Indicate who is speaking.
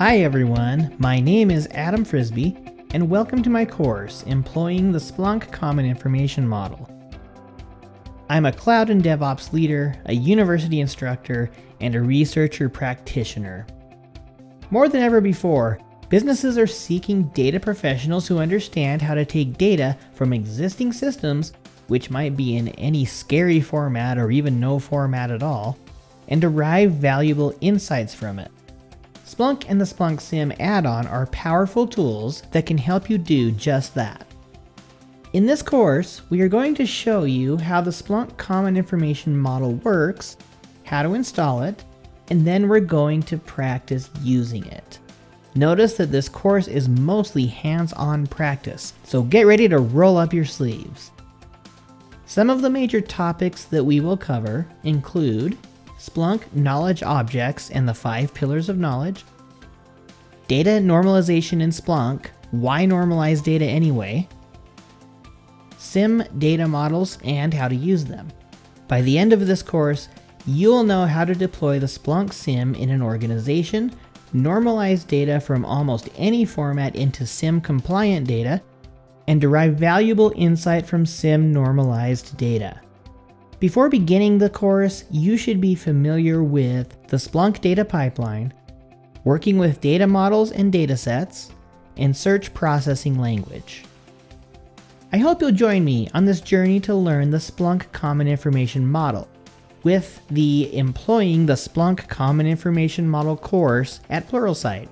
Speaker 1: Hi everyone, my name is Adam Frisbee, and welcome to my course, Employing the Splunk Common Information Model. I'm a cloud and DevOps leader, a university instructor, and a researcher practitioner. More than ever before, businesses are seeking data professionals who understand how to take data from existing systems, which might be in any scary format or even no format at all, and derive valuable insights from it. Splunk and the Splunk CIM add-on are powerful tools that can help you do just that. In this course, we are going to show you how the Splunk Common Information Model works, how to install it, and then we're going to practice using it. Notice that this course is mostly hands-on practice, so get ready to roll up your sleeves. Some of the major topics that we will cover include Splunk Knowledge Objects and the 5 Pillars of Knowledge, Data Normalization in Splunk, why normalize data anyway, CIM data models and how to use them. By the end of this course, you'll know how to deploy the Splunk CIM in an organization, normalize data from almost any format into CIM compliant data, and derive valuable insight from CIM normalized data. Before beginning the course, you should be familiar with the Splunk data pipeline, working with data models and datasets, and search processing language. I hope you'll join me on this journey to learn the Splunk Common Information Model with the Employing the Splunk Common Information Model course at Pluralsight.